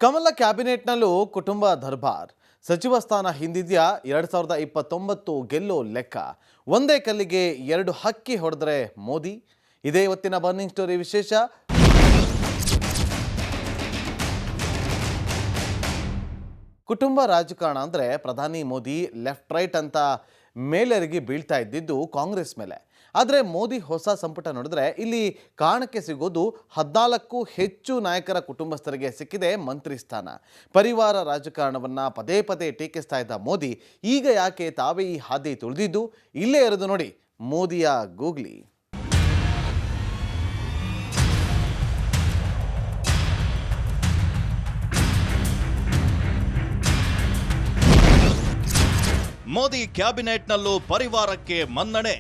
ಕಮಲ ಕ್ಯಾಬಿನೆಟ್ನಲ್ಲೂ ಕುಟುಂಬ ದರ್ಬಾರ್. ಸಚಿವ ಸ್ಥಾನ ಹಿಂದಿದ್ಯಾ 2029 ಗೆಲ್ಲೋ ಲೆಕ್ಕ. ಒಂದೇ ಕಲ್ಲಿಗೆ ಎರಡು ಹಕ್ಕಿ ಹೊಡೆದ್ರೆ ಮೋದಿ. ಇದೇ ಇವತ್ತಿನ ಬರ್ನಿಂಗ್ ಸ್ಟೋರಿ ವಿಶೇಷ. ಕುಟುಂಬ ರಾಜಕಾರಣ ಅಂದರೆ ಪ್ರಧಾನಿ ಮೋದಿ ಲೆಫ್ಟ್ ರೈಟ್ ಅಂತ ಮೇಲೆರಗಿ ಬೀಳ್ತಾ ಇದ್ದಿದ್ದು ಕಾಂಗ್ರೆಸ್ ಮೇಲೆ. ಆದರೆ ಮೋದಿ ಹೊಸ ಸಂಪುಟ ನೋಡಿದ್ರೆ ಇಲ್ಲಿ ಕಾರಣಕ್ಕೆ ಸಿಗೋದು 14ಕ್ಕೂ ಹೆಚ್ಚು ನಾಯಕರ ಕುಟುಂಬಸ್ಥರಿಗೆ ಸಿಕ್ಕಿದೆ ಮಂತ್ರಿ ಸ್ಥಾನ. ಪರಿವಾರ ರಾಜಕಾರಣವನ್ನು ಪದೇ ಪದೇ ಟೀಕಿಸ್ತಾ ಇದ್ದ ಮೋದಿ ಈಗ ಯಾಕೆ ತಾವೇ ಈ ಹಾದಿ ತುಳಿದಿದ್ದು? ಇಲ್ಲೇ ಇರೋದು ನೋಡಿ ಮೋದಿಯ ಗೂಗ್ಲಿ. ಮೋದಿ ಕ್ಯಾಬಿನೆಟ್ನಲ್ಲೂ ಪರಿವಾರಕ್ಕೆ ಮನ್ನಣೆ.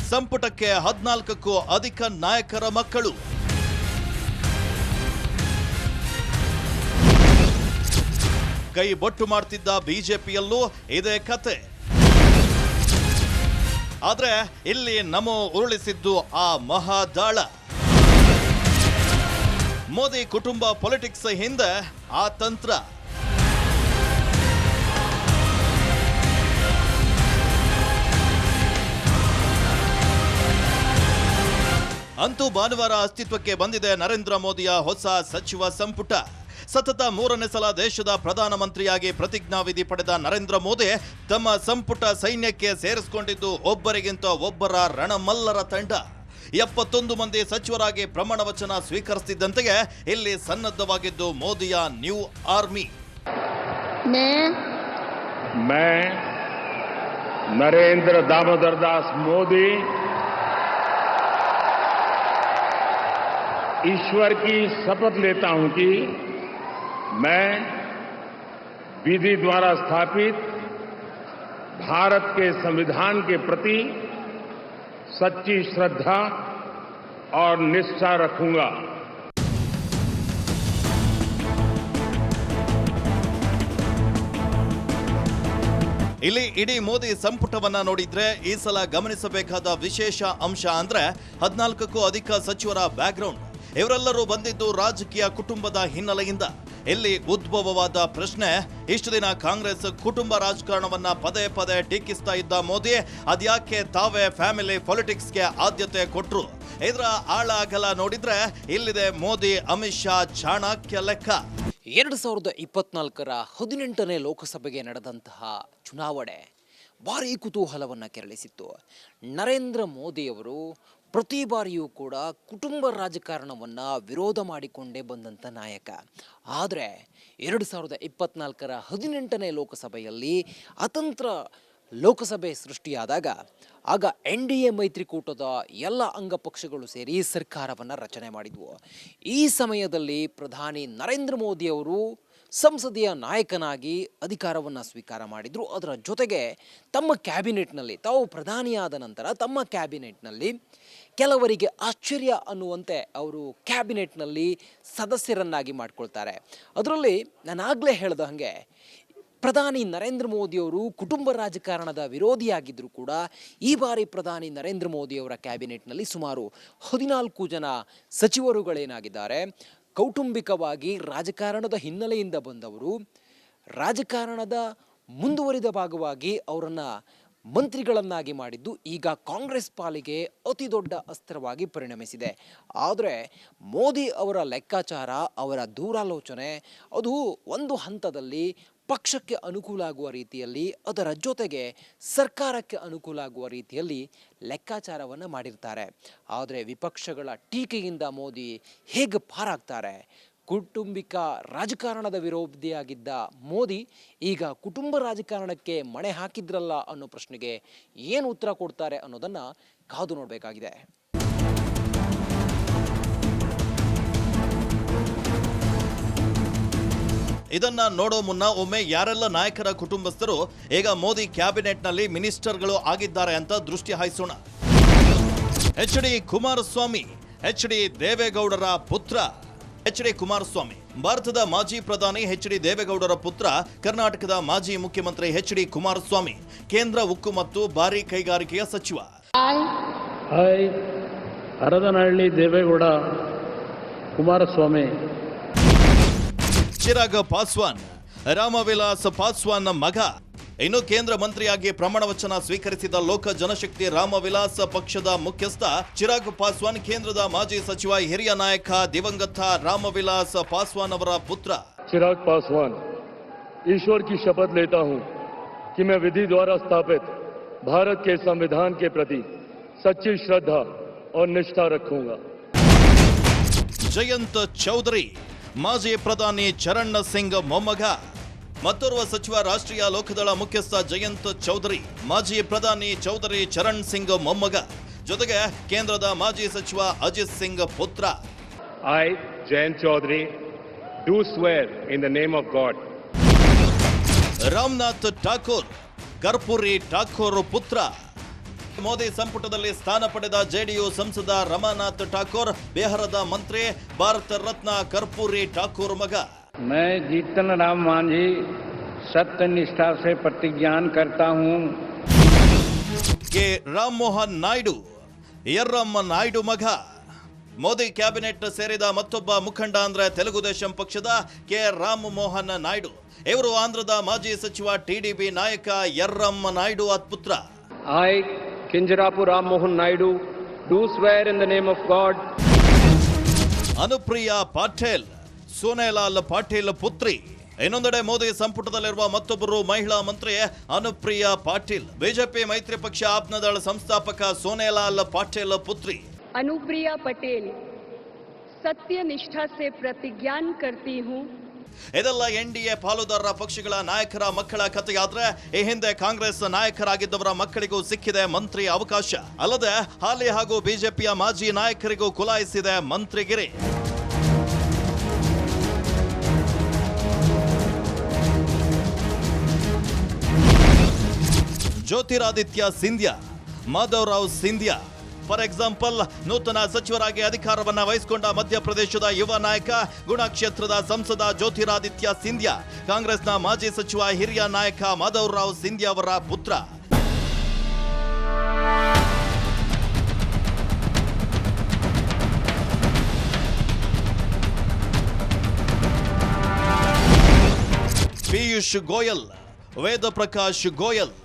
ಸಂಪುಟಕ್ಕೆ 14ಕ್ಕೂ ಅಧಿಕ ನಾಯಕರ ಮಕ್ಕಳು. ಕೈ ಬೊಟ್ಟು ಮಾಡ್ತಿದ್ದ ಬಿಜೆಪಿಯಲ್ಲೂ ಇದೇ ಕತೆ. ಆದ್ರೆ ಇಲ್ಲಿ ನಮೋ ಉರುಳಿಸಿದ್ದು ಆ ಮಹಾದಾಳ. ಮೋದಿ ಕುಟುಂಬ ಪೊಲಿಟಿಕ್ಸ್ ಹಿಂದೆ ಆ ತಂತ್ರ. ಅಂತೂ ಭಾನುವಾರ ಅಸ್ತಿತ್ವಕ್ಕೆ ಬಂದಿದೆ ನರೇಂದ್ರ ಮೋದಿಯ ಹೊಸ ಸಚಿವ ಸಂಪುಟ. ಸತತ 3ನೇ ಸಲ ದೇಶದ ಪ್ರಧಾನಮಂತ್ರಿಯಾಗಿ ಪ್ರತಿಜ್ಞಾವಿಧಿ ಪಡೆದ ನರೇಂದ್ರ ಮೋದಿ ತಮ್ಮ ಸಂಪುಟ ಸೈನ್ಯಕ್ಕೆ ಸೇರಿಸಿಕೊಂಡಿದ್ದು ಒಬ್ಬರಿಗಿಂತ ಒಬ್ಬರ ರಣಮಲ್ಲರ ತಂಡ. 71 ಮಂದಿ ಸಚಿವರಾಗಿ ಪ್ರಮಾಣ ವಚನ ಸ್ವೀಕರಿಸುತ್ತಿದ್ದಂತೆಯೇ ಇಲ್ಲಿ ಸನ್ನದ್ಧವಾಗಿದ್ದು ಮೋದಿಯ ನ್ಯೂ ಆರ್ಮಿ. मैं नरेंद्र दामोदर दास मोदी ईश्वर की शपथ लेता हूं कि मैं विधि द्वारा स्थापित भारत के संविधान के प्रति सच्ची श्रद्धा और निष्ठा रखूंगा. ಇಲ್ಲಿ ಇಡೀ ಮೋದಿ ಸಂಪುಟವನ್ನ ನೋಡಿದ್ರೆ ಈ ಸಲ ಗಮನಿಸಬೇಕಾದ ವಿಶೇಷ ಅಂಶ ಅಂದ್ರೆ 14ಕ್ಕೂ ಅಧಿಕ ಸಚಿವರ ಬ್ಯಾಕ್ಗ್ರೌಂಡ್. ಇವರೆಲ್ಲರೂ ಬಂದಿದ್ದು ರಾಜಕೀಯ ಕುಟುಂಬದ ಹಿನ್ನೆಲೆಯಿಂದ. ಇಲ್ಲಿ ಉದ್ಭವವಾದ ಪ್ರಶ್ನೆ, ಇಷ್ಟು ದಿನ ಕಾಂಗ್ರೆಸ್ ಕುಟುಂಬ ರಾಜಕಾರಣವನ್ನ ಪದೇ ಪದೇ ಟೀಕಿಸ್ತಾ ಇದ್ದ ಮೋದಿ ಅದ್ಯಾಕೆ ತಾವೇ ಫ್ಯಾಮಿಲಿ ಪೊಲಿಟಿಕ್ಸ್ಗೆ ಆದ್ಯತೆ ಕೊಟ್ರು? ಇದರ ಆಳ ಅಗಲ ನೋಡಿದ್ರೆ ಇಲ್ಲಿದೆ ಮೋದಿ ಅಮಿತ್ ಶಾ ಚಾಣಕ್ಯ ಲೆಕ್ಕ. 2024ರ 18ನೇ ಲೋಕಸಭೆಗೆ ನಡೆದಂತಹ ಚುನಾವಣೆ ಭಾರೀ ಕುತೂಹಲವನ್ನು ಕೆರಳಿಸಿತ್ತು. ನರೇಂದ್ರ ಮೋದಿಯವರು ಪ್ರತಿ ಬಾರಿಯೂ ಕೂಡ ಕುಟುಂಬ ರಾಜಕಾರಣವನ್ನು ವಿರೋಧ ಮಾಡಿಕೊಂಡೇ ಬಂದಂಥ ನಾಯಕ. ಆದರೆ 2024ರ 18ನೇ ಲೋಕಸಭೆಯಲ್ಲಿ ಅತಂತ್ರ ಲೋಕಸಭೆ ಸೃಷ್ಟಿಯಾದಾಗ ಆಗ NDA ಮೈತ್ರಿಕೂಟದ ಎಲ್ಲ ಅಂಗಪಕ್ಷಗಳು ಸೇರಿ ಸರ್ಕಾರವನ್ನು ರಚನೆ ಮಾಡಿದ್ವು. ಈ ಸಮಯದಲ್ಲಿ ಪ್ರಧಾನಿ ನರೇಂದ್ರ ಮೋದಿಯವರು ಸಂಸದೀಯ ನಾಯಕನಾಗಿ ಅಧಿಕಾರವನ್ನು ಸ್ವೀಕಾರ ಮಾಡಿದರು. ಅದರ ಜೊತೆಗೆ ತಮ್ಮ ಕ್ಯಾಬಿನೆಟ್ನಲ್ಲಿ, ತಾವು ಪ್ರಧಾನಿಯಾದ ನಂತರ ತಮ್ಮ ಕ್ಯಾಬಿನೆಟ್ನಲ್ಲಿ ಕೆಲವರಿಗೆ ಆಶ್ಚರ್ಯ ಅನ್ನುವಂತೆ ಅವರು ಕ್ಯಾಬಿನೆಟ್ನಲ್ಲಿ ಸದಸ್ಯರನ್ನಾಗಿ ಮಾಡಿಕೊಳ್ತಾರೆ. ಅದರಲ್ಲಿ ನಾನಾಗಲೇ ಹೇಳ್ದ ಹಾಗೆ ಪ್ರಧಾನಿ ನರೇಂದ್ರ ಮೋದಿಯವರು ಕುಟುಂಬ ರಾಜಕಾರಣದ ವಿರೋಧಿಯಾಗಿದ್ದರೂ ಕೂಡ ಈ ಬಾರಿ ಪ್ರಧಾನಿ ನರೇಂದ್ರ ಮೋದಿಯವರ ಕ್ಯಾಬಿನೆಟ್ನಲ್ಲಿ ಸುಮಾರು 14 ಜನ ಸಚಿವರುಗಳೇನಾಗಿದ್ದಾರೆ ಕೌಟುಂಬಿಕವಾಗಿ ರಾಜಕಾರಣದ ಹಿನ್ನೆಲೆಯಿಂದ ಬಂದವರು. ರಾಜಕಾರಣದ ಮುಂದುವರಿದ ಭಾಗವಾಗಿ ಅವರನ್ನು ಮಂತ್ರಿಗಳನ್ನಾಗಿ ಮಾಡಿದ್ದು ಈಗ ಕಾಂಗ್ರೆಸ್ ಪಾಲಿಗೆ ಅತಿ ದೊಡ್ಡ ಅಸ್ತ್ರವಾಗಿ ಪರಿಣಮಿಸಿದೆ. ಆದರೆ ಮೋದಿ ಅವರ ಲೆಕ್ಕಾಚಾರ, ಅವರ ದೂರಾಲೋಚನೆ ಅದು ಒಂದು ಹಂತದಲ್ಲಿ ಪಕ್ಷಕ್ಕೆ ಅನುಕೂಲ ಆಗುವ ರೀತಿಯಲ್ಲಿ, ಅದರ ಜೊತೆಗೆ ಸರ್ಕಾರಕ್ಕೆ ಅನುಕೂಲ ಆಗುವ ರೀತಿಯಲ್ಲಿ ಲೆಕ್ಕಾಚಾರವನ್ನು ಮಾಡಿರ್ತಾರೆ. ಆದರೆ ವಿಪಕ್ಷಗಳ ಟೀಕೆಯಿಂದ ಮೋದಿ ಹೇಗೆ ಪಾರಾಗ್ತಾರೆ? ಕೌಟುಂಬಿಕ ರಾಜಕಾರಣದ ವಿರೋಧಿಯಾಗಿದ್ದ ಮೋದಿ ಈಗ ಕುಟುಂಬ ರಾಜಕಾರಣಕ್ಕೆ ಮಣೆ ಹಾಕಿದ್ರಲ್ಲ ಅನ್ನೋ ಪ್ರಶ್ನೆಗೆ ಏನು ಉತ್ತರ ಕೊಡ್ತಾರೆ ಅನ್ನೋದನ್ನು ಕಾದು ನೋಡಬೇಕಾಗಿದೆ. ಇದನ್ನ ನೋಡೋ ಮುನ್ನ ಒಮ್ಮೆ ಯಾರೆಲ್ಲ ನಾಯಕರ ಕುಟುಂಬಸ್ಥರು ಈಗ ಮೋದಿ ಕ್ಯಾಬಿನೆಟ್ನಲ್ಲಿ ಮಿನಿಸ್ಟರ್ಗಳು ಆಗಿದ್ದಾರೆ ಅಂತ ದೃಷ್ಟಿ ಹಾಯಿಸೋಣ. HD ಕುಮಾರಸ್ವಾಮಿ, HD ದೇವೇಗೌಡರ ಪುತ್ರ. HD ಕುಮಾರಸ್ವಾಮಿ ಭಾರತದ ಮಾಜಿ ಪ್ರಧಾನಿ HD ದೇವೇಗೌಡರ ಪುತ್ರ, ಕರ್ನಾಟಕದ ಮಾಜಿ ಮುಖ್ಯಮಂತ್ರಿ HD ಕುಮಾರಸ್ವಾಮಿ, ಕೇಂದ್ರ ಉಕ್ಕು ಮತ್ತು ಭಾರಿ ಕೈಗಾರಿಕೆಯ ಸಚಿವ. ಹರದನಹಳ್ಳಿ ದೇವೇಗೌಡ ಕುಮಾರಸ್ವಾಮಿ. ಚಿರಾಗ್ ಪಾಸ್ವಾನ್, ರಾಮವಿಲಾಸ್ ಪಾಸ್ವಾನ್ ಮಗ. ಇನ್ನು ಕೇಂದ್ರ ಮಂತ್ರಿಯಾಗಿ ಪ್ರಮಾಣ ವಚನ ಸ್ವೀಕರಿಸಿದ ಲೋಕ ಜನಶಕ್ತಿ ರಾಮವಿಲಾಸ್ ಪಕ್ಷದ ಮುಖ್ಯಸ್ಥ ಚಿರಾಗ್ ಪಾಸ್ವಾನ್ ಕೇಂದ್ರದ ಮಾಜಿ ಸಚಿವ ಹಿರಿಯ ನಾಯಕ ದಿವಂಗತ ರಾಮವಿಲಾಸ್ ಪಾಸ್ವಾನ್ ಅವರ ಪುತ್ರ. चिराग पासवान ईश्वर की शपथ लेता हूं कि मैं विधि द्वारा स्थापित भारत के संविधान के प्रति सच्ची श्रद्धा और निष्ठा रखूंगा. ಜಯಂತ್ ಚೌಧರಿ, ಮಾಜಿ ಪ್ರಧಾನಿ ಚರಣ್ ಸಿಂಗ್ ಮೊಮ್ಮಗ. ಮತ್ತೋರ್ವ ಸಚಿವ ರಾಷ್ಟ್ರೀಯ ಲೋಕದಳ ಮುಖ್ಯಸ್ಥ ಜಯಂತ್ ಚೌಧರಿ, ಮಾಜಿ ಪ್ರಧಾನಿ ಚೌಧರಿ ಚರಣ್ ಸಿಂಗ್ ಮೊಮ್ಮಗ. ಜೊತೆಗೆ ಕೇಂದ್ರದ ಮಾಜಿ ಸಚಿವ ಅಜಿತ್ ಸಿಂಗ್ ಪುತ್ರ. I, Jayant Chaudhary, do swear in the name of God. Ramnath Thakur, Karpoori Thakur ಪುತ್ರ. ಮೋದಿ ಸಂಪುಟದಲ್ಲಿ ಸ್ಥಾನ ಪಡೆದ ಜೆಡಿಯು ಸಂಸದ ರಮಾನಾಥ್ ಠಾಕೂರ್, ಬಿಹಾರದ ಮಂತ್ರಿ, ಭಾರತ ರತ್ನ ಕರ್ಪೂರಿ ಠಾಕೂರ್ ಮಗ. मैं जीतन राम मांझी सत्य निष्ठा से प्रतिज्ञान करता हूं. ಕೆ ರಾಮ್ ಮೋಹನ್ ನಾಯ್ಡು, ಯರ್ರಮ್ಮ ನಾಯ್ಡು ಮಗ. ಮೋದಿ ಕ್ಯಾಬಿನೆಟ್ ಸೇರಿದ ಮತ್ತೊಬ್ಬ ಮುಖಂಡ ಅಂದ್ರೆ ತೆಲುಗು ದೇಶಂ ಪಕ್ಷದ ಕೆ ರಾಮ್ ಮೋಹನ್ ನಾಯ್ಡು. ಇವರು ಆಂಧ್ರದ ಮಾಜಿ ಸಚಿವ ಟಿಡಿಪಿ ನಾಯಕ ಯರ್ರಮ್ಮ ನಾಯ್ಡು ಪುತ್ರ. I, Kinjarapu Ram Mohan Naidu, do swear in the name of God. Anupriya Patil, ಸೋನೆಲಾಲ್ Patil ಪುತ್ರಿ. ಇನ್ನೊಂದೆಡೆ ಮೋದಿ ಸಂಪುಟದಲ್ಲಿರುವ ಮತ್ತೊಬ್ಬರು ಮಹಿಳಾ ಮಂತ್ರಿ ಅನುಪ್ರಿಯಾ ಪಾಟೀಲ್, ಬಿಜೆಪಿ ಮೈತ್ರಿ ಪಕ್ಷ ಆಪ್ನದಳ ಸಂಸ್ಥಾಪಕ ಸೋನೆಲಾಲ್ ಪಾಟೀಲ್ ಪುತ್ರಿ. अनुप्रिया पटेल सत्य निष्ठा से प्रतिज्ञान करती हूँ. ಇದೆಲ್ಲ ಎನ್ಡಿಎ ಪಾಲುದಾರರ ಪಕ್ಷಗಳ ನಾಯಕರ ಮಕ್ಕಳ ಕಥೆಯಾದ್ರೆ, ಈ ಹಿಂದೆ ಕಾಂಗ್ರೆಸ್ ನಾಯಕರಾಗಿದ್ದವರ ಮಕ್ಕಳಿಗೂ ಸಿಕ್ಕಿದೆ ಮಂತ್ರಿ ಅವಕಾಶ. ಅಲ್ಲದೆ ಹಾಲಿ ಹಾಗೂ ಬಿಜೆಪಿಯ ಮಾಜಿ ನಾಯಕರಿಗೂ ಕುಲಾಯಿಸಿದೆ ಮಂತ್ರಿಗಿರಿ. ಜ್ಯೋತಿರಾದಿತ್ಯ ಸಿಂಧ್ಯಾ, ಮಾಧವರಾವ್ ಸಿಂಧ್ಯಾ ಫಾರ್ ಎಕ್ಸಾಂಪಲ್ ನೂತನ ಸಚಿವರಾಗಿ ಅಧಿಕಾರವನ್ನ ವಹಿಸಿಕೊಂಡ ಮಧ್ಯಪ್ರದೇಶದ ಯುವ ನಾಯಕ, ಗುಣಕ್ಷೇತ್ರದ ಸಂಸದ ಜ್ಯೋತಿರಾದಿತ್ಯ ಸಿಂಧ್ಯಾ, ಕಾಂಗ್ರೆಸ್ನ ಮಾಜಿ ಸಚಿವ ಹಿರಿಯ ನಾಯಕ ಮಾಧವರಾವ್ ಸಿಂಧ್ಯಾ ಅವರ ಪುತ್ರ. ಪಿಯೂಷ್ ಗೋಯಲ್, ವೇದ ಪ್ರಕಾಶ್ ಗೋಯಲ್.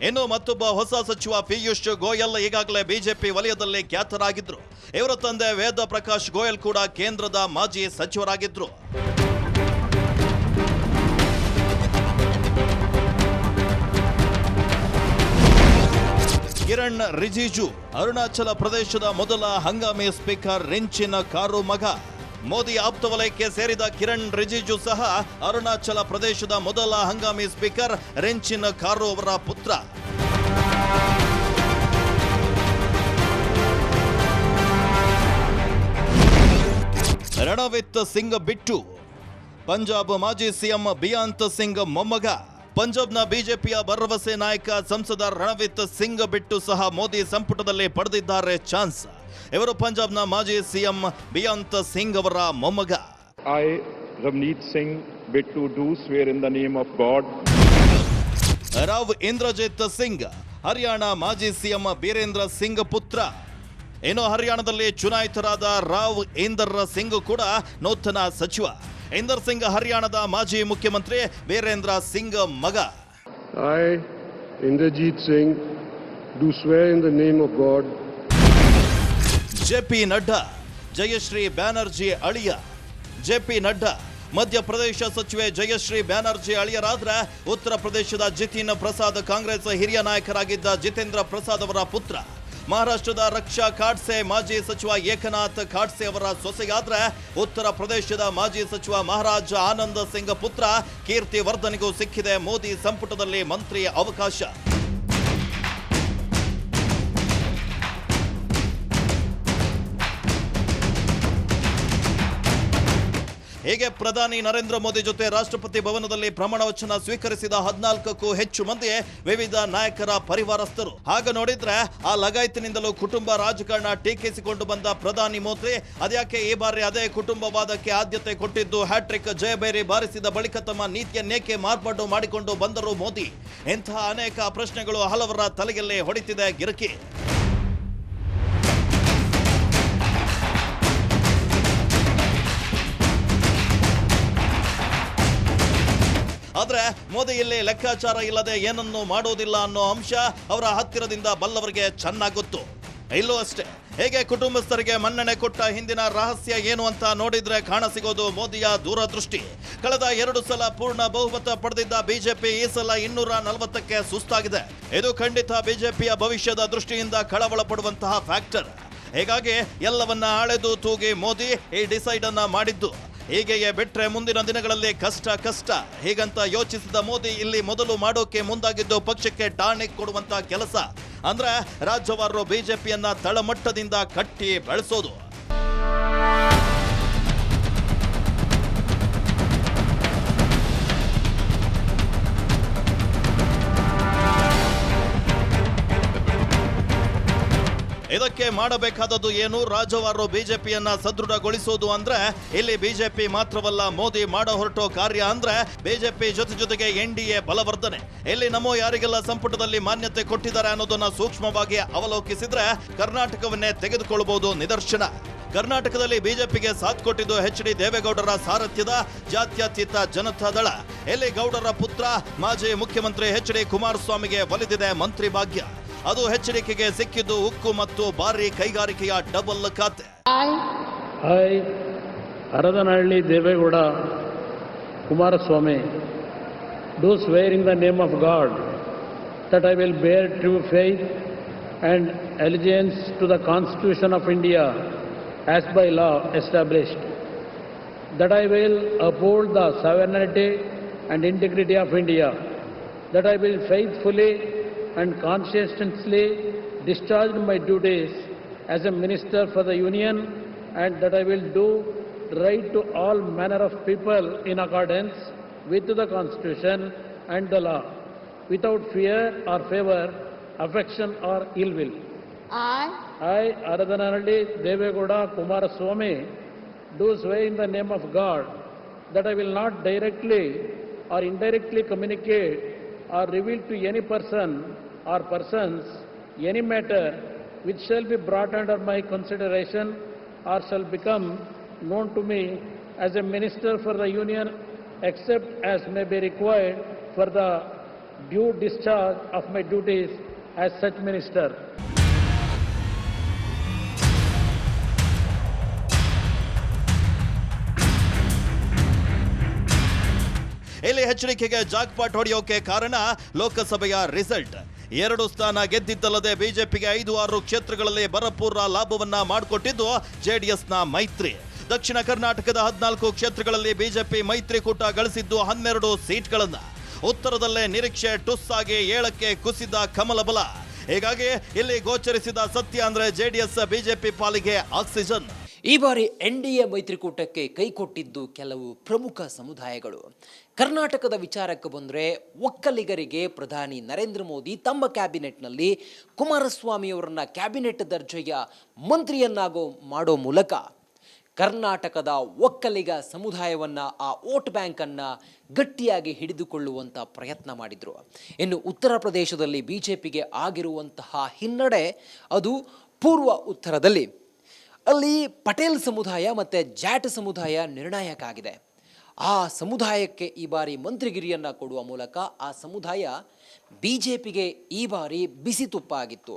ಇನ್ನು ಮತ್ತೊಬ್ಬ ಹೊಸ ಸಚಿವ ಪಿಯೂಷ್ ಗೋಯಲ್ ಈಗಾಗಲೇ ಬಿಜೆಪಿ ವಲಯದಲ್ಲಿ ಖ್ಯಾತರಾಗಿದ್ರು. ಇವರ ತಂದೆ ವೇದ ಪ್ರಕಾಶ್ ಗೋಯಲ್ ಕೂಡ ಕೇಂದ್ರದ ಮಾಜಿ ಸಚಿವರಾಗಿದ್ರು. ಕಿರಣ್ ರಿಜಿಜು, ಅರುಣಾಚಲ ಪ್ರದೇಶದ ಮೊದಲ ಹಂಗಾಮಿ ಸ್ಪೀಕರ್ ರೆಂಚಿನ ಕಾರು ಮಗ. ಮೋದಿ ಆಪ್ತ ವಲಯಕ್ಕೆ ಸೇರಿದ ಕಿರಣ್ ರಿಜಿಜು ಸಹ ಅರುಣಾಚಲ ಪ್ರದೇಶದ ಮೊದಲ ಹಂಗಾಮಿ ಸ್ಪೀಕರ್ ರೆಂಚಿನ ಕಾರು ಅವರ ಪುತ್ರ. ರಣವಿತ್ ಸಿಂಗ್ ಬಿಟ್ಟು, ಪಂಜಾಬ್ ಮಾಜಿ ಸಿಎಂ ಬಿಯಾಂತ್ ಸಿಂಗ್ ಮೊಮ್ಮಗ. ಪಂಜಾಬ್ನ ಬಿಜೆಪಿಯ ಭರವಸೆ ನಾಯಕ ಸಂಸದ ರಣವಿತ್ ಸಿಂಗ್ ಬಿಟ್ಟು ಸಹ ಮೋದಿ ಸಂಪುಟದಲ್ಲಿ ಪಡೆದಿದ್ದಾರೆ ಚಾನ್ಸ್. ಇವರು ಪಂಜಾಬ್ನ ಮಾಜಿ ಸಿಎಂ ಬಿಯಾಂತ್ ಸಿಂಗ್ ಅವರ ಮೊಮ್ಮಗ. I, Ramneet Singh Bittu, do swear in the name of God. Rao Indrajit Singh, Haryana ಮಾಜಿ ಸಿಎಂ ಬೀರೇಂದ್ರ ಸಿಂಗ್ ಪುತ್ರ. ಇನ್ನು ಹರಿಯಾಣದಲ್ಲಿ ಚುನಾಯಿತರಾದ ರಾವ್ ಇಂದರ್ ಸಿಂಗ್ ಕೂಡ ನೂತನ ಸಚಿವ. ಇಂದರ್ ಸಿಂಗ್ ಹರಿಯಾಣದ ಮಾಜಿ ಮುಖ್ಯಮಂತ್ರಿ ಬೀರೇಂದ್ರ ಸಿಂಗ್ ಮಗ. I, Indrajit Singh, do swear in the name of God. JP Nadda, Jayashree Banerjee ಅಳಿಯ. ಜೆಪಿ ನಡ್ಡಾ ಮಧ್ಯಪ್ರದೇಶ ಸಚಿವೆ ಜಯಶ್ರೀ ಬ್ಯಾನರ್ಜಿ ಅಳಿಯರಾದ್ರೆ, ಉತ್ತರ ಪ್ರದೇಶದ ಜಿತಿನ್ ಪ್ರಸಾದ್ ಕಾಂಗ್ರೆಸ್ ಹಿರಿಯ ನಾಯಕರಾಗಿದ್ದ ಜಿತೇಂದ್ರ ಪ್ರಸಾದ್ ಅವರ ಪುತ್ರ. ಮಹಾರಾಷ್ಟ್ರದ ರಕ್ಷಾ ಖಾಡ್ಸೆ ಮಾಜಿ ಸಚಿವ ಏಕನಾಥ್ ಖಾಡ್ಸೆ ಅವರ ಸೊಸೆಯಾದ್ರೆ, ಉತ್ತರ ಪ್ರದೇಶದ ಮಾಜಿ ಸಚಿವ ಮಹಾರಾಜ್ ಆನಂದ್ ಸಿಂಗ್ ಪುತ್ರ ಕೀರ್ತಿ ವರ್ಧನ್ಗೂ ಸಿಕ್ಕಿದೆ ಮೋದಿ ಸಂಪುಟದಲ್ಲಿ ಮಂತ್ರಿ ಅವಕಾಶ. ಹೀಗೆ ಪ್ರಧಾನಿ ನರೇಂದ್ರ ಮೋದಿ ಜೊತೆ ರಾಷ್ಟ್ರಪತಿ ಭವನದಲ್ಲಿ ಪ್ರಮಾಣ ವಚನ ಸ್ವೀಕರಿಸಿದ 14ಕ್ಕೂ ಹೆಚ್ಚು ಮಂದಿ ವಿವಿಧ ನಾಯಕರ ಪರಿವಾರಸ್ಥರು. ಹಾಗೆ ನೋಡಿದ್ರೆ ಆ ಲಗಾಯತಿನಿಂದಲೂ ಕುಟುಂಬ ರಾಜಕಾರಣ ಟೀಕಿಸಿಕೊಂಡು ಬಂದ ಪ್ರಧಾನಿ ಮೋದಿ ಅದ್ಯಾಕೆ ಈ ಬಾರಿ ಅದೇ ಕುಟುಂಬವಾದಕ್ಕೆ ಆದ್ಯತೆ ಕೊಟ್ಟಿದ್ದು, ಹ್ಯಾಟ್ರಿಕ್ ಜಯಬೇರಿ ಬಾರಿಸಿದ ಬಳಿಕ ತಮ್ಮ ನೀತಿಯನ್ನೇಕೆ ಮಾರ್ಪಾಡು ಮಾಡಿಕೊಂಡು ಬಂದರು ಮೋದಿ? ಇಂತಹ ಅನೇಕ ಪ್ರಶ್ನೆಗಳು ಹಲವರ ತಲೆಯಲ್ಲಿ ಹೊಡಿತಿದೆ ಗಿರಕಿ. ಆದ್ರೆ ಮೋದಿ ಇಲ್ಲಿ ಲೆಕ್ಕಾಚಾರ ಇಲ್ಲದೆ ಏನನ್ನೂ ಮಾಡೋದಿಲ್ಲ ಅನ್ನೋ ಅಂಶ ಅವರ ಹತ್ತಿರದಿಂದ ಬಲ್ಲವರಿಗೆ ಚೆನ್ನಾಗಿ ಗೊತ್ತು. ಇಲ್ಲೂ ಅಷ್ಟೇ, ಹೇಗೆ ಕುಟುಂಬಸ್ಥರಿಗೆ ಮನ್ನಣೆ ಕೊಟ್ಟ ಹಿಂದಿನ ರಹಸ್ಯ ಏನು ಅಂತ ನೋಡಿದ್ರೆ ಕಾಣಸಿಗೋದು ಮೋದಿಯ ದೂರದೃಷ್ಟಿ. ಕಳೆದ 2 ಸಲ ಪೂರ್ಣ ಬಹುಮತ ಪಡೆದಿದ್ದ ಬಿಜೆಪಿ ಈ ಸಲ 240ಕ್ಕೆ ಸುಸ್ತಾಗಿದೆ. ಇದು ಖಂಡಿತ ಬಿಜೆಪಿಯ ಭವಿಷ್ಯದ ದೃಷ್ಟಿಯಿಂದ ಕಳವಳ ಪಡುವಂತಹ ಫ್ಯಾಕ್ಟರ್. ಹೀಗಾಗಿ ಎಲ್ಲವನ್ನ ಅಳೆದು ತೂಗಿ ಮೋದಿ ಈ ಡಿಸೈಡ್ ಅನ್ನ ಮಾಡಿದ್ದು. ಹೀಗೆಯೇ ಬಿಟ್ರೆ ಮುಂದಿನ ದಿನಗಳಲ್ಲಿ ಕಷ್ಟ ಹೀಗಂತ ಯೋಚಿಸಿದ ಮೋದಿ ಇಲ್ಲಿ ಮೊದಲು ಮಾಡೋಕೆ ಮುಂದಾಗಿದ್ದು ಪಕ್ಷಕ್ಕೆ ಟಾಣಿಕ್ ಕೊಡುವಂತ ಕೆಲಸ. ಅಂದ್ರೆ ರಾಜ್ಯವಾರು ಬಿಜೆಪಿಯನ್ನ ತಳಮಟ್ಟದಿಂದ ಕಟ್ಟಿ ಬೆಳೆಸೋದು. ಇದಕ್ಕೆ ಮಾಡಬೇಕಾದದ್ದು ಏನು? ರಾಜ್ಯವಾರು ಬಿಜೆಪಿಯನ್ನ ಸದೃಢಗೊಳಿಸೋದು. ಅಂದ್ರೆ ಇಲ್ಲಿ ಬಿಜೆಪಿ ಮಾತ್ರವಲ್ಲ, ಮೋದಿ ಮಾಡೋ ಹೊರಟೋ ಕಾರ್ಯ ಅಂದ್ರೆ ಬಿಜೆಪಿ ಜೊತೆಗೆ ಎನ್ಡಿಎ ಬಲವರ್ಧನೆ. ಇಲ್ಲಿ ನಮೋ ಯಾರಿಗೆಲ್ಲ ಸಂಪುಟದಲ್ಲಿ ಮಾನ್ಯತೆ ಕೊಟ್ಟಿದ್ದಾರೆ ಅನ್ನೋದನ್ನ ಸೂಕ್ಷ್ಮವಾಗಿ ಅವಲೋಕಿಸಿದ್ರೆ ಕರ್ನಾಟಕವನ್ನೇ ತೆಗೆದುಕೊಳ್ಳಬಹುದು ನಿದರ್ಶನ. ಕರ್ನಾಟಕದಲ್ಲಿ ಬಿಜೆಪಿಗೆ ಸಾಥ್ ಕೊಟ್ಟಿದ್ದು ಎಚ್.ಡಿ. ದೇವೇಗೌಡರ ಸಾರಥ್ಯದ ಜಾತ್ಯತೀತ ಜನತಾ ದಳ. ಇಲ್ಲಿ ಗೌಡರ ಪುತ್ರ ಮಾಜಿ ಮುಖ್ಯಮಂತ್ರಿ ಎಚ್.ಡಿ. ಕುಮಾರಸ್ವಾಮಿಗೆ ಒಲಿದಿದೆ ಮಂತ್ರಿ ಭಾಗ್ಯ. ಅದು ಎಚ್ಚರಿಕೆಗೆ ಸಿಕ್ಕಿದ್ದು ಉಕ್ಕು ಮತ್ತು ಭಾರಿ ಕೈಗಾರಿಕೆಯ ಡಬಲ್ ಖಾತೆ. I, Aradanhalli Devegowda Kumaraswamy, do swear in the name of God that I will bear true faith and allegiance to the Constitution of India as by law established, that I will uphold the sovereignty and integrity of India, that I will faithfully and conscientiously discharge my duties as a minister for the Union, and that I will do right to all manner of people in accordance with the Constitution and the law, without fear or favor, affection or ill will. I, Aradanhalli Devegowda Kumaraswamy, do swear in the name of God that I will not directly or indirectly communicate or reveal to any person or persons any matter which shall be brought under my consideration or shall become known to me as a minister for the Union, except as may be required for the due discharge of my duties as such minister. ಇಲ್ಲಿ ಎಚ್ಚರಿಕೆಗೆ jackpot ಹೊಡೆಯೋಕೆ ಕಾರಣ ಲೋಕಸಭೆಯ result. 2 ಸ್ಥಾನ ಗೆದ್ದಿದ್ದಲ್ಲದೆ ಬಿಜೆಪಿಗೆ 5-6 ಕ್ಷೇತ್ರಗಳಲ್ಲಿ ಭರಪೂರ ಲಾಭವನ್ನ ಮಾಡಿಕೊಟ್ಟಿದ್ದು ಜೆಡಿಎಸ್ನ ಮೈತ್ರಿ. ದಕ್ಷಿಣ ಕರ್ನಾಟಕದ 14 ಕ್ಷೇತ್ರಗಳಲ್ಲಿ ಬಿಜೆಪಿ ಮೈತ್ರಿಕೂಟ ಗಳಿಸಿದ್ದು 12 ಸೀಟ್ಗಳನ್ನ. ಉತ್ತರದಲ್ಲೇ ನಿರೀಕ್ಷೆ ಟುಸ್ಸಾಗಿ 7ಕ್ಕೆ ಕುಸಿದ ಕಮಲ ಬಲ. ಹೀಗಾಗಿ ಇಲ್ಲಿ ಗೋಚರಿಸಿದ ಸತ್ಯ ಅಂದ್ರೆ ಜೆಡಿಎಸ್ ಬಿಜೆಪಿ ಪಾಲಿಗೆ ಆಕ್ಸಿಜನ್. ಈ ಬಾರಿ ಎನ್ಡಿಎ ಮೈತ್ರಿಕೂಟಕ್ಕೆ ಕೈಕೊಟ್ಟಿದ್ದು ಕೆಲವು ಪ್ರಮುಖ ಸಮುದಾಯಗಳು. ಕರ್ನಾಟಕದ ವಿಚಾರಕ್ಕೆ ಬಂದರೆ ಒಕ್ಕಲಿಗರಿಗೆ ಪ್ರಧಾನಿ ನರೇಂದ್ರ ಮೋದಿ ತಮ್ಮ ಕ್ಯಾಬಿನೆಟ್ನಲ್ಲಿ ಕುಮಾರಸ್ವಾಮಿಯವರನ್ನ ಕ್ಯಾಬಿನೆಟ್ ದರ್ಜೆಯ ಮಂತ್ರಿಯನ್ನಾಗೋ ಮಾಡೋ ಮೂಲಕ ಕರ್ನಾಟಕದ ಒಕ್ಕಲಿಗ ಸಮುದಾಯವನ್ನು, ಆ ವೋಟ್ ಬ್ಯಾಂಕನ್ನು ಗಟ್ಟಿಯಾಗಿ ಹಿಡಿದುಕೊಳ್ಳುವಂಥ ಪ್ರಯತ್ನ ಮಾಡಿದರು. ಇನ್ನು ಉತ್ತರ ಪ್ರದೇಶದಲ್ಲಿ ಬಿಜೆಪಿಗೆ ಆಗಿರುವಂತಹ ಹಿನ್ನಡೆ ಅದು ಪೂರ್ವ ಉತ್ತರದಲ್ಲಿ. ಅಲ್ಲಿ ಪಟೇಲ್ ಸಮುದಾಯ ಮತ್ತು ಜಾಟ್ ಸಮುದಾಯ ನಿರ್ಣಾಯಕ ಆಗಿದೆ. ಆ ಸಮುದಾಯಕ್ಕೆ ಈ ಬಾರಿ ಮಂತ್ರಿಗಿರಿಯನ್ನು ಕೊಡುವ ಮೂಲಕ ಆ ಸಮುದಾಯ ಬಿಜೆಪಿಗೆ ಈ ಬಾರಿ ಬಿಸಿ ತುಪ್ಪ ಆಗಿತ್ತು.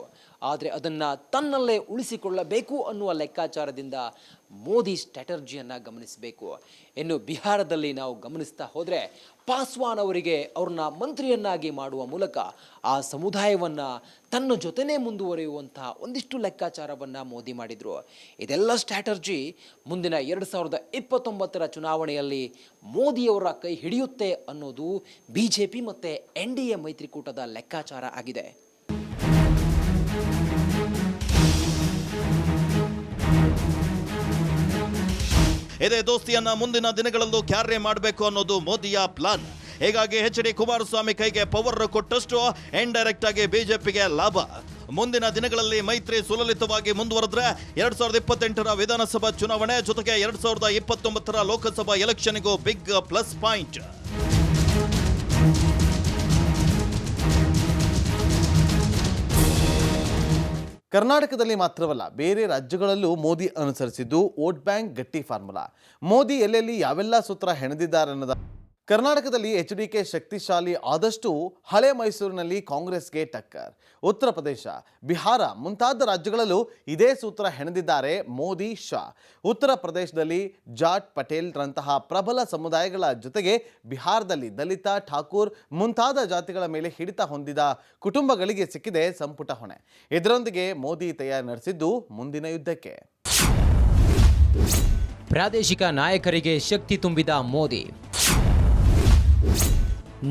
ಆದರೆ ಅದನ್ನು ತನ್ನಲ್ಲೇ ಉಳಿಸಿಕೊಳ್ಳಬೇಕು ಅನ್ನುವ ಲೆಕ್ಕಾಚಾರದಿಂದ ಮೋದಿ ಸ್ಟ್ರಾಟರ್ಜಿಯನ್ನು ಗಮನಿಸಬೇಕು. ಇನ್ನು ಬಿಹಾರದಲ್ಲಿ ನಾವು ಗಮನಿಸ್ತಾ ಹೋದರೆ ಪಾಸ್ವಾನ್ ಅವರಿಗೆ ಅವ್ರನ್ನ ಮಂತ್ರಿಯನ್ನಾಗಿ ಮಾಡುವ ಮೂಲಕ ಆ ಸಮುದಾಯವನ್ನು ತನ್ನ ಜೊತೆನೇ ಮುಂದುವರಿಯುವಂತಹ ಒಂದಿಷ್ಟು ಲೆಕ್ಕಾಚಾರವನ್ನು ಮೋದಿ ಮಾಡಿದರು. ಇದೆಲ್ಲ ಸ್ಟ್ರಾಟರ್ಜಿ ಮುಂದಿನ 2029 ಚುನಾವಣೆಯಲ್ಲಿ ಮೋದಿಯವರ ಕೈ ಹಿಡಿಯುತ್ತೆ ಅನ್ನೋದು ಬಿಜೆಪಿ ಮತ್ತು ಎನ್ಡಿಎ ಮೈತ್ರಿಕೂಟದ ಲೆಕ್ಕಾಚಾರ ಆಗಿದೆ. ಇದೇ ದೋಸ್ತಿಯನ್ನ ಮುಂದಿನ ದಿನಗಳಲ್ಲೂ ಕ್ಯಾರಿ ಮಾಡಬೇಕು ಅನ್ನೋದು ಮೋದಿಯ ಪ್ಲಾನ್. ಹೀಗಾಗಿ ಎಚ್.ಡಿ. ಕುಮಾರಸ್ವಾಮಿ ಕೈಗೆ ಪವರ್ ಕೊಟ್ಟಷ್ಟು ಇಂಡೈರೆಕ್ಟ್ ಆಗಿ ಬಿಜೆಪಿಗೆ ಲಾಭ. ಮುಂದಿನ ದಿನಗಳಲ್ಲಿ ಮೈತ್ರಿ ಸುಲಲಿತವಾಗಿ ಮುಂದುವರೆದ್ರೆ 2028 ವಿಧಾನಸಭಾ ಚುನಾವಣೆ ಜೊತೆಗೆ 2029 ಲೋಕಸಭಾ ಎಲೆಕ್ಷನ್ಗೂ ಬಿಗ್ ಪ್ಲಸ್ ಪಾಯಿಂಟ್. ಕರ್ನಾಟಕದಲ್ಲಿ ಮಾತ್ರವಲ್ಲ, ಬೇರೆ ರಾಜ್ಯಗಳಲ್ಲೂ ಮೋದಿ ಅನುಸರಿಸಿದ್ದು ವೋಟ್ ಬ್ಯಾಂಕ್ ಗಟ್ಟಿ ಫಾರ್ಮುಲಾ. ಮೋದಿ ಎಲ್ಲೆಲ್ಲಿ ಯಾವೆಲ್ಲ ಸೂತ್ರ ಹೆಣೆದಿದ್ದಾರೆ ಅನ್ನೋದ ಕರ್ನಾಟಕದಲ್ಲಿ ಎಚ್ಡಿಕೆ ಶಕ್ತಿಶಾಲಿ ಆದಷ್ಟು ಹಳೆ ಮೈಸೂರಿನಲ್ಲಿ ಕಾಂಗ್ರೆಸ್ಗೆ ಟಕ್ಕರ್. ಉತ್ತರ ಪ್ರದೇಶ, ಬಿಹಾರ ಮುಂತಾದ ರಾಜ್ಯಗಳಲ್ಲೂ ಇದೇ ಸೂತ್ರ ಹೆಣೆದಿದ್ದಾರೆ ಮೋದಿ ಶಾ. ಉತ್ತರ ಪ್ರದೇಶದಲ್ಲಿ ಜಾಟ್ ಪಟೇಲ್ರಂತಹ ಪ್ರಬಲ ಸಮುದಾಯಗಳ ಜೊತೆಗೆ ಬಿಹಾರದಲ್ಲಿ ದಲಿತ, ಠಾಕೂರ್ ಮುಂತಾದ ಜಾತಿಗಳ ಮೇಲೆ ಹಿಡಿತ ಹೊಂದಿದ ಕುಟುಂಬಗಳಿಗೆ ಸಿಕ್ಕಿದೆ ಸಂಪುಟ ಹೊಣೆ. ಇದರೊಂದಿಗೆ ಮೋದಿ ತಯಾರಿ ನಡೆಸಿದ್ದು ಮುಂದಿನ ಯುದ್ಧಕ್ಕೆ. ಪ್ರಾದೇಶಿಕ ನಾಯಕರಿಗೆ ಶಕ್ತಿ ತುಂಬಿದ ಮೋದಿ.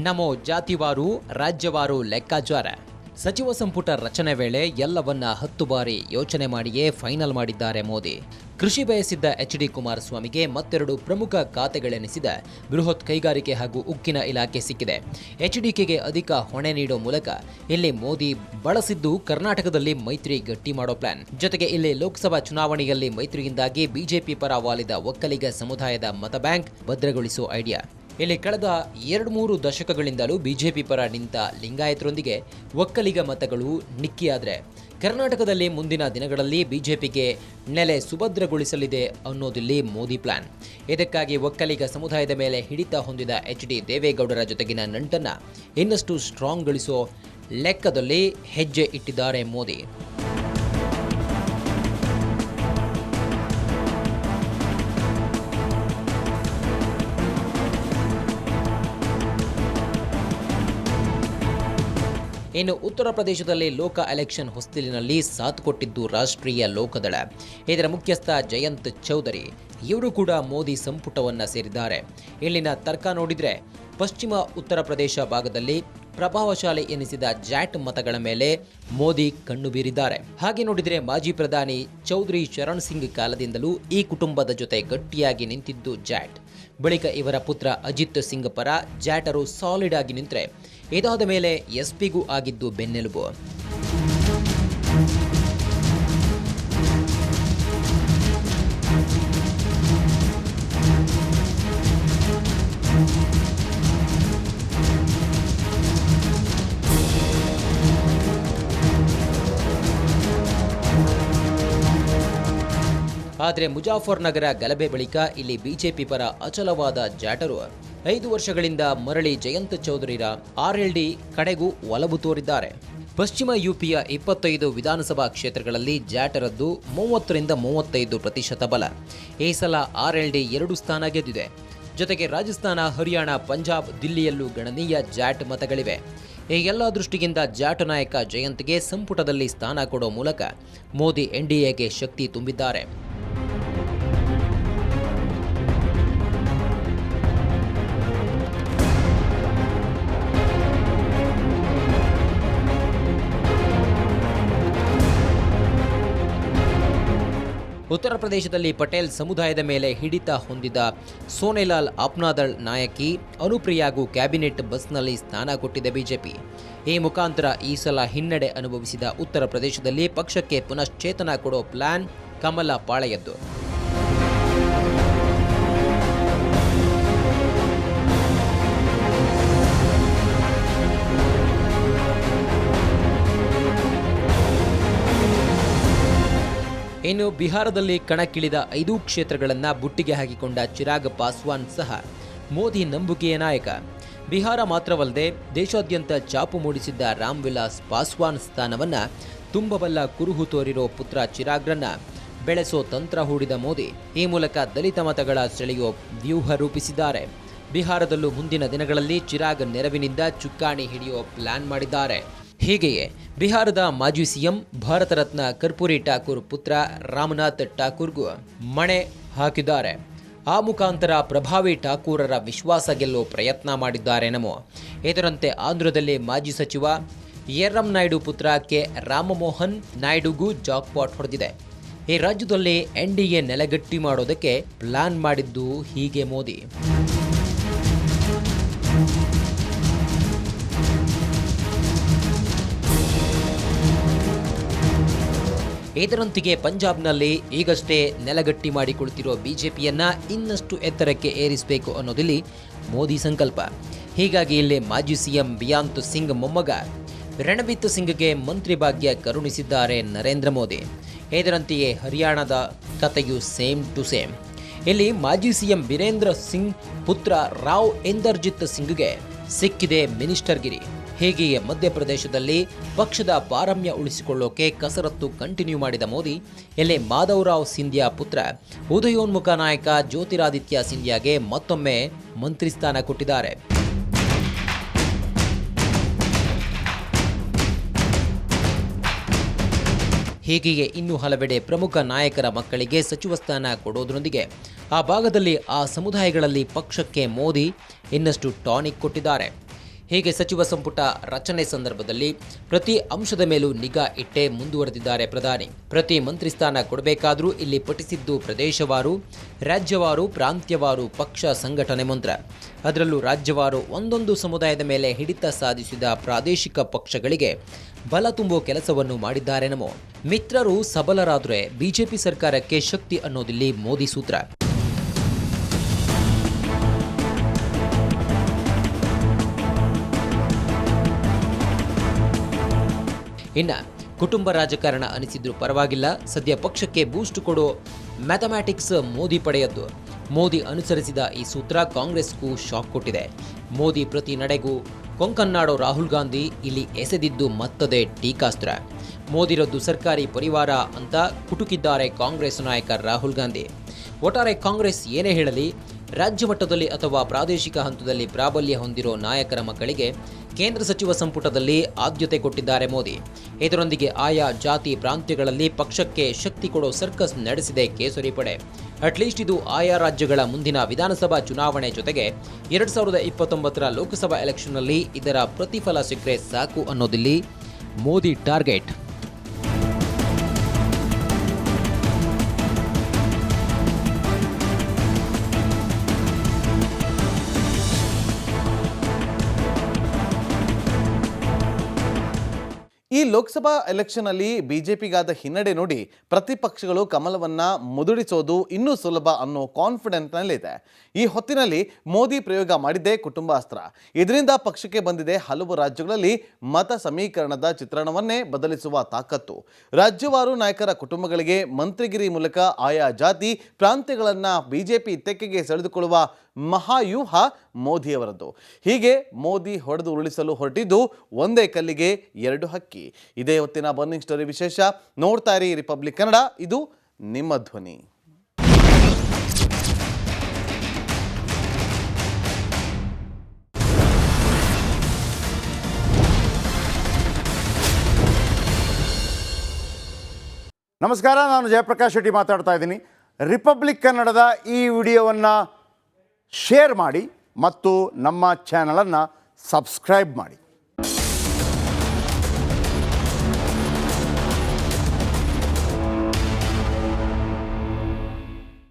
ನಮೋ ಜಾತಿವಾರು ರಾಜ್ಯವಾರು ಲೆಕ್ಕಾಚಾರ. ಸಚಿವ ಸಂಪುಟ ರಚನೆ ವೇಳೆ ಎಲ್ಲವನ್ನ 10 ಬಾರಿ ಯೋಚನೆ ಮಾಡಿಯೇ ಫೈನಲ್ ಮಾಡಿದ್ದಾರೆ ಮೋದಿ. ಕೃಷಿ ಬಯಸಿದ್ದ ಎಚ್.ಡಿ. ಕುಮಾರಸ್ವಾಮಿಗೆ ಮತ್ತೆರಡು ಪ್ರಮುಖ ಖಾತೆಗಳೆನಿಸಿದ ಬೃಹತ್ ಕೈಗಾರಿಕೆ ಹಾಗೂ ಉಕ್ಕಿನ ಇಲಾಖೆ ಸಿಕ್ಕಿದೆ. ಎಚ್ಡಿಕೆಗೆ ಅಧಿಕ ಹೊಣೆ ನೀಡೋ ಮೂಲಕ ಇಲ್ಲಿ ಮೋದಿ ಬಳಸಿದ್ದು ಕರ್ನಾಟಕದಲ್ಲಿ ಮೈತ್ರಿ ಗಟ್ಟಿ ಮಾಡೋ ಪ್ಲಾನ್. ಜೊತೆಗೆ ಇಲ್ಲಿ ಲೋಕಸಭಾ ಚುನಾವಣೆಯಲ್ಲಿ ಮೈತ್ರಿಯಿಂದಾಗಿ ಬಿಜೆಪಿ ಪರ ವಾಲಿದ ಒಕ್ಕಲಿಗ ಸಮುದಾಯದ ಮತ ಬ್ಯಾಂಕ್ ಭದ್ರಗೊಳಿಸೋ ಐಡಿಯಾ. ಇಲ್ಲಿ ಕಳೆದ 2-3 ದಶಕಗಳಿಂದಲೂ ಬಿಜೆಪಿ ಪರ ನಿಂತ ಲಿಂಗಾಯತರೊಂದಿಗೆ ಒಕ್ಕಲಿಗ ಮತಗಳು ನಿಕ್ಕಿಯಾದರೆ ಕರ್ನಾಟಕದಲ್ಲಿ ಮುಂದಿನ ದಿನಗಳಲ್ಲಿ ಬಿಜೆಪಿಗೆ ನೆಲೆ ಸುಭದ್ರಗೊಳಿಸಲಿದೆ ಅನ್ನೋದಿಲ್ಲಿ ಮೋದಿ ಪ್ಲಾನ್. ಇದಕ್ಕಾಗಿ ಒಕ್ಕಲಿಗ ಸಮುದಾಯದ ಮೇಲೆ ಹಿಡಿತ ಹೊಂದಿದ ಎಚ್.ಡಿ. ದೇವೇಗೌಡರ ಜೊತೆಗಿನ ನಂಟನ್ನು ಇನ್ನಷ್ಟು ಸ್ಟ್ರಾಂಗ್ಗೊಳಿಸೋ ಲೆಕ್ಕದಲ್ಲಿ ಹೆಜ್ಜೆ ಇಟ್ಟಿದ್ದಾರೆ ಮೋದಿ. ಇನ್ನು ಉತ್ತರ ಪ್ರದೇಶದಲ್ಲಿ ಲೋಕ ಎಲೆಕ್ಷನ್ ಹೊಸ್ತಿಲಿನಲ್ಲಿ ಸಾಥ್ ಕೊಟ್ಟಿದ್ದು ರಾಷ್ಟ್ರೀಯ ಲೋಕದಳ. ಇದರ ಮುಖ್ಯಸ್ಥ ಜಯಂತ್ ಚೌಧರಿ ಇವರು ಕೂಡ ಮೋದಿ ಸಂಪುಟವನ್ನ ಸೇರಿದ್ದಾರೆ. ಇಲ್ಲಿನ ತರ್ಕ ನೋಡಿದ್ರೆ ಪಶ್ಚಿಮ ಉತ್ತರ ಪ್ರದೇಶ ಭಾಗದಲ್ಲಿ ಪ್ರಭಾವಶಾಲಿ ಎನಿಸಿದ ಜಾಟ್ ಮತಗಳ ಮೇಲೆ ಮೋದಿ ಕಣ್ಣು ಬೀರಿದ್ದಾರೆ. ಹಾಗೆ ನೋಡಿದರೆ ಮಾಜಿ ಪ್ರಧಾನಿ ಚೌಧರಿ ಚರಣ್ ಸಿಂಗ್ ಕಾಲದಿಂದಲೂ ಈ ಕುಟುಂಬದ ಜೊತೆ ಗಟ್ಟಿಯಾಗಿ ನಿಂತಿದ್ದು ಜಾಟ್. ಬಳಿಕ ಇವರ ಪುತ್ರ ಅಜಿತ್ ಸಿಂಗ್ ಪರ ಜಾಟರು ಸಾಲಿಡ್ ಆಗಿ ನಿಂತರೆ ಇದಾದ ಮೇಲೆ ಎಸ್ಪಿಗೂ ಆಗಿದ್ದು ಬೆನ್ನೆಲುಬು. ಆದರೆ ಮುಜಾಫರ್ನಗರ ಗಲಭೆ ಬಳಿಕ ಇಲ್ಲಿ ಬಿಜೆಪಿ ಪರ ಅಚಲವಾದ ಜಾಟರು 5 ವರ್ಷಗಳಿಂದ ಮರಳಿ ಜಯಂತ್ ಚೌಧರಿರ ಆರ್ಎಲ್ಡಿ ಕಡೆಗೂ ಒಲವು ತೋರಿದ್ದಾರೆ. ಪಶ್ಚಿಮ ಯುಪಿಯ 25 ವಿಧಾನಸಭಾ ಕ್ಷೇತ್ರಗಳಲ್ಲಿ ಜಾಟರದ್ದು 30-35% ಬಲ. ಈ ಸಲ ಆರ್ಎಲ್ಡಿ 2 ಸ್ಥಾನ ಗೆದ್ದಿದೆ. ಜೊತೆಗೆ ರಾಜಸ್ಥಾನ, ಹರಿಯಾಣ, ಪಂಜಾಬ್, ದಿಲ್ಲಿಯಲ್ಲೂ ಗಣನೀಯ ಜಾಟ್ ಮತಗಳಿವೆ. ಈ ಎಲ್ಲ ದೃಷ್ಟಿಯಿಂದ ಜಾಟ್ ನಾಯಕ ಜಯಂತ್ಗೆ ಸಂಪುಟದಲ್ಲಿ ಸ್ಥಾನ ಕೊಡೋ ಮೂಲಕ ಮೋದಿ ಎನ್ಡಿಎಗೆ ಶಕ್ತಿ ತುಂಬಿದ್ದಾರೆ. ಉತ್ತರ ಪ್ರದೇಶದಲ್ಲಿ ಪಟೇಲ್ ಸಮುದಾಯದ ಮೇಲೆ ಹಿಡಿತ ಹೊಂದಿದ ಸೋನೆಲಾಲ್ ಅಪ್ನಾದಳ್ ನಾಯಕಿ ಅನುಪ್ರಿಯಾಗೂ ಕ್ಯಾಬಿನೆಟ್ ಬಸ್ನಲ್ಲಿ ಸ್ಥಾನ ಕೊಟ್ಟಿದೆ ಬಿಜೆಪಿ. ಈ ಮುಖಾಂತರ ಈ ಸಲ ಹಿನ್ನಡೆ ಅನುಭವಿಸಿದ ಉತ್ತರ ಪ್ರದೇಶದಲ್ಲಿ ಪಕ್ಷಕ್ಕೆ ಪುನಶ್ಚೇತನ ಕೊಡೋ ಪ್ಲಾನ್ ಕಮಲ ಪಾಳೆಯದ್ದು. ಇನ್ನು ಬಿಹಾರದಲ್ಲಿ ಕಣಕ್ಕಿಳಿದ 5 ಕ್ಷೇತ್ರಗಳನ್ನು ಬುಟ್ಟಿಗೆ ಹಾಕಿಕೊಂಡ ಚಿರಾಗ್ ಪಾಸ್ವಾನ್ ಸಹ ಮೋದಿ ನಂಬುಗೆಯ ನಾಯಕ. ಬಿಹಾರ ಮಾತ್ರವಲ್ಲದೆ ದೇಶಾದ್ಯಂತ ಚಾಪು ಮೂಡಿಸಿದ್ದ ರಾಮ್ ವಿಲಾಸ್ ಪಾಸ್ವಾನ್ ಸ್ಥಾನವನ್ನು ತುಂಬಬಲ್ಲ ಕುರುಹು ತೋರಿರೋ ಪುತ್ರ ಚಿರಾಗ್ರನ್ನ ಬೆಳೆಸೋ ತಂತ್ರ ಹೂಡಿದ ಮೋದಿ ಈ ಮೂಲಕ ದಲಿತ ಮತಗಳ ಸೆಳೆಯೋ ವ್ಯೂಹ ರೂಪಿಸಿದ್ದಾರೆ. ಬಿಹಾರದಲ್ಲೂ ಮುಂದಿನ ದಿನಗಳಲ್ಲಿ ಚಿರಾಗ್ ನೆರವಿನಿಂದ ಚುಕ್ಕಾಣಿ ಹಿಡಿಯೋ ಪ್ಲಾನ್ ಮಾಡಿದ್ದಾರೆ. ಹೀಗೆಯೇ ಬಿಹಾರದ ಮಾಜಿ ಸಿಎಂ ಭಾರತ ರತ್ನ ಕರ್ಪೂರಿ ಠಾಕೂರ್ ಪುತ್ರ ರಾಮನಾಥ್ ಠಾಕೂರ್ಗೂ ಮಣೆ ಹಾಕಿದ್ದಾರೆ. ಆ ಮುಖಾಂತರ ಪ್ರಭಾವಿ ಠಾಕೂರರ ವಿಶ್ವಾಸ ಗೆಲ್ಲೋ ಪ್ರಯತ್ನ ಮಾಡಿದ್ದಾರೆ ನಮೋ. ಇದರಂತೆ ಆಂಧ್ರದಲ್ಲಿ ಮಾಜಿ ಸಚಿವ ಯರ್ರಂ ನಾಯ್ಡು ಪುತ್ರ ಕೆ ರಾಮಮೋಹನ್ ನಾಯ್ಡುಗೂ ಜಾಕ್ಪಾಟ್ ಹೊಡೆದಿದೆ. ಈ ರಾಜ್ಯದಲ್ಲಿ ಎನ್ಡಿಎ ನೆಲೆಗಟ್ಟಿ ಮಾಡೋದಕ್ಕೆ ಪ್ಲಾನ್ ಮಾಡಿದ್ದು ಹೀಗೆ ಮೋದಿ. ಇದರಂತೆಯೇ ಪಂಜಾಬ್ನಲ್ಲಿ ಈಗಷ್ಟೇ ನೆಲಗಟ್ಟಿ ಮಾಡಿಕೊಳ್ಳುತ್ತಿರುವ ಬಿಜೆಪಿಯನ್ನ ಇನ್ನಷ್ಟು ಎತ್ತರಕ್ಕೆ ಏರಿಸಬೇಕು ಅನ್ನೋದಿಲ್ಲಿ ಮೋದಿ ಸಂಕಲ್ಪ. ಹೀಗಾಗಿ ಇಲ್ಲಿ ಮಾಜಿ ಸಿಎಂ ಬಿಯಾಂತ್ ಸಿಂಗ್ ಮೊಮ್ಮಗ ರಣಬೀತ್ ಸಿಂಗ್ಗೆ ಮಂತ್ರಿ ಭಾಗ್ಯ ಕರುಣಿಸಿದ್ದಾರೆ ನರೇಂದ್ರ ಮೋದಿ. ಇದರಂತೆಯೇ ಹರಿಯಾಣದ ಕಥೆಯು ಸೇಮ್ ಟು ಸೇಮ್. ಇಲ್ಲಿ ಮಾಜಿ ಸಿಎಂ ಬೀರೇಂದ್ರ ಸಿಂಗ್ ಪುತ್ರ ರಾವ್ ಇಂದರ್ಜಿತ್ ಸಿಂಗ್ಗೆ ಸಿಕ್ಕಿದೆ ಮಿನಿಸ್ಟರ್ಗಿರಿ. ಹೀಗೆಯೇ ಮಧ್ಯಪ್ರದೇಶದಲ್ಲಿ ಪಕ್ಷದ ಪಾರಮ್ಯ ಉಳಿಸಿಕೊಳ್ಳೋಕೆ ಕಸರತ್ತು ಕಂಟಿನ್ಯೂ ಮಾಡಿದ ಮೋದಿ ಇಲ್ಲಿ ಮಾಧವರಾವ್ ಸಿಂಧ್ಯಾ ಪುತ್ರ ಉದಯೋನ್ಮುಖ ನಾಯಕ ಜ್ಯೋತಿರಾದಿತ್ಯ ಸಿಂಧ್ಯಾಗೆ ಮತ್ತೊಮ್ಮೆ ಮಂತ್ರಿ ಸ್ಥಾನ ಕೊಟ್ಟಿದ್ದಾರೆ. ಹೀಗೆಯೇ ಇನ್ನೂ ಹಲವೆಡೆ ಪ್ರಮುಖ ನಾಯಕರ ಮಕ್ಕಳಿಗೆ ಸಚಿವ ಸ್ಥಾನ ಕೊಡೋದ್ರೊಂದಿಗೆ ಆ ಭಾಗದಲ್ಲಿ ಆ ಸಮುದಾಯಗಳಲ್ಲಿ ಪಕ್ಷಕ್ಕೆ ಮೋದಿ ಇನ್ನಷ್ಟು ಟಾನಿಕ್ ಕೊಟ್ಟಿದ್ದಾರೆ. ಹೀಗೆ ಸಚಿವ ಸಂಪುಟ ರಚನೆ ಸಂದರ್ಭದಲ್ಲಿ ಪ್ರತಿ ಅಂಶದ ಮೇಲೂ ನಿಗಾ ಇಟ್ಟೇ ಮುಂದುವರೆದಿದ್ದಾರೆ ಪ್ರಧಾನಿ. ಪ್ರತಿ ಮಂತ್ರಿ ಸ್ಥಾನ ಕೊಡಬೇಕಾದ್ರೂ ಇಲ್ಲಿ ಪಠಿಸಿದ್ದು ಪ್ರದೇಶವಾರು, ರಾಜ್ಯವಾರು, ಪ್ರಾಂತ್ಯವಾರು ಪಕ್ಷ ಸಂಘಟನೆ ಮಂತ್ರ. ಅದರಲ್ಲೂ ರಾಜ್ಯವಾರು ಒಂದೊಂದು ಸಮುದಾಯದ ಮೇಲೆ ಹಿಡಿತ ಸಾಧಿಸಿದ ಪ್ರಾದೇಶಿಕ ಪಕ್ಷಗಳಿಗೆ ಬಲ ತುಂಬೋ ಕೆಲಸವನ್ನು ಮಾಡಿದ್ದಾರೆ ನಮೋ. ಮಿತ್ರರು ಸಬಲರಾದರೆ ಬಿಜೆಪಿ ಸರ್ಕಾರಕ್ಕೆ ಶಕ್ತಿ ಅನ್ನೋದಿಲ್ಲಿ ಮೋದಿ ಸೂತ್ರ. ಇನ್ನು ಕುಟುಂಬ ರಾಜಕಾರಣ ಅನಿಸಿದ್ರೂ ಪರವಾಗಿಲ್ಲ, ಸದ್ಯ ಪಕ್ಷಕ್ಕೆ ಬೂಸ್ಟ್ ಕೊಡೋ ಮ್ಯಾಥಮ್ಯಾಟಿಕ್ಸ್ ಮೋದಿ ಪಡೆಯದ್ದು. ಮೋದಿ ಅನುಸರಿಸಿದ ಈ ಸೂತ್ರ ಕಾಂಗ್ರೆಸ್ಗೂ ಶಾಕ್ ಕೊಟ್ಟಿದೆ. ಮೋದಿ ಪ್ರತಿ ನಡೆಗೂ ಕೊಂಕನ್ನಾಡೋ ರಾಹುಲ್ ಗಾಂಧಿ ಇಲ್ಲಿ ಎಸೆದಿದ್ದು ಮತ್ತದೇ ಟೀಕಾಸ್ತ್ರ. ಮೋದಿರದ್ದು ಸರ್ಕಾರಿ ಪರಿವಾರ ಅಂತ ಕುಟುಕಿದ್ದಾರೆ ಕಾಂಗ್ರೆಸ್ ನಾಯಕ ರಾಹುಲ್ ಗಾಂಧಿ. ಒಟ್ಟಾರೆ ಕಾಂಗ್ರೆಸ್ ಏನೇ ಹೇಳಲಿ, ರಾಜ್ಯ ಮಟ್ಟದಲ್ಲಿ ಅಥವಾ ಪ್ರಾದೇಶಿಕ ಹಂತದಲ್ಲಿ ಪ್ರಾಬಲ್ಯ ಹೊಂದಿರೋ ನಾಯಕರ ಮಕ್ಕಳಿಗೆ ಕೇಂದ್ರ ಸಚಿವ ಸಂಪುಟದಲ್ಲಿ ಆದ್ಯತೆ ಕೊಟ್ಟಿದ್ದಾರೆ ಮೋದಿ. ಇದರೊಂದಿಗೆ ಆಯಾ ಜಾತಿ ಪ್ರಾಂತ್ಯಗಳಲ್ಲಿ ಪಕ್ಷಕ್ಕೆ ಶಕ್ತಿ ಕೊಡೋ ಸರ್ಕಸ್ ನಡೆಸಿದೆ ಕೇಸರಿ ಪಡೆ. ಅಟ್ಲೀಸ್ಟ್ ಇದು ಆಯಾ ರಾಜ್ಯಗಳ ಮುಂದಿನ ವಿಧಾನಸಭಾ ಚುನಾವಣೆ ಜೊತೆಗೆ 2029ರ ಲೋಕಸಭಾ ಎಲೆಕ್ಷನ್ನಲ್ಲಿ ಇದರ ಪ್ರತಿಫಲ ಸಿಕ್ಕರೆ ಸಾಕು ಅನ್ನೋದಿಲ್ಲಿ ಮೋದಿ ಟಾರ್ಗೆಟ್. ಈ ಲೋಕಸಭಾ ಎಲೆಕ್ಷನ್ ಅಲ್ಲಿ ಬಿಜೆಪಿಗಾದ ಹಿನ್ನಡೆ ನೋಡಿ ಪ್ರತಿಪಕ್ಷಗಳು ಕಮಲವನ್ನ ಮುದುಡಿಸೋದು ಇನ್ನೂ ಸುಲಭ ಅನ್ನೋ ಕಾನ್ಫಿಡೆನ್ಸ್ನಲ್ಲಿದೆ. ಈ ಹೊತ್ತಿನಲ್ಲಿ ಮೋದಿ ಪ್ರಯೋಗ ಮಾಡಿದ್ದೇ ಕುಟುಂಬಾಸ್ತ್ರ. ಇದರಿಂದ ಪಕ್ಷಕ್ಕೆ ಬಂದಿದೆ ಹಲವು ರಾಜ್ಯಗಳಲ್ಲಿ ಮತ ಸಮೀಕರಣದ ಚಿತ್ರಣವನ್ನೇ ಬದಲಿಸುವ ತಾಕತ್ತು. ರಾಜ್ಯವಾರು ನಾಯಕರ ಕುಟುಂಬಗಳಿಗೆ ಮಂತ್ರಿಗಿರಿ ಮೂಲಕ ಆಯಾ ಜಾತಿ ಪ್ರಾಂತ್ಯಗಳನ್ನು ಬಿಜೆಪಿ ತೆಕ್ಕೆಗೆ ಸೆಳೆದುಕೊಳ್ಳುವ ಮಹಾವ್ಯೂಹ ಮೋದಿಯವರದ್ದು. ಹೀಗೆ ಮೋದಿ ಹೊಡೆದು ಉರುಳಿಸಲು ಹೊರಟಿದ್ದು ಒಂದೇ ಕಲ್ಲಿಗೆ ಎರಡು ಹಕ್ಕಿ. ಇದೇ ಹೊತ್ತಿನ ಬರ್ನಿಂಗ್ ಸ್ಟೋರಿ ವಿಶೇಷ. ನೋಡ್ತಾ ಇರಿ ರಿಪಬ್ಲಿಕ್ ಕನ್ನಡ, ಇದು ನಿಮ್ಮ ಧ್ವನಿ. ನಮಸ್ಕಾರ, ನಾನು ಜಯಪ್ರಕಾಶ್ ಶೆಟ್ಟಿ ಮಾತಾಡ್ತಾ ಇದ್ದೀನಿ. ರಿಪಬ್ಲಿಕ್ ಕನ್ನಡದ ಈ ವಿಡಿಯೋವನ್ನು ಶೇರ್ ಮಾಡಿ ಮತ್ತು ನಮ್ಮ ಚಾನಲನ್ನು ಸಬ್ಸ್ಕ್ರೈಬ್ ಮಾಡಿ.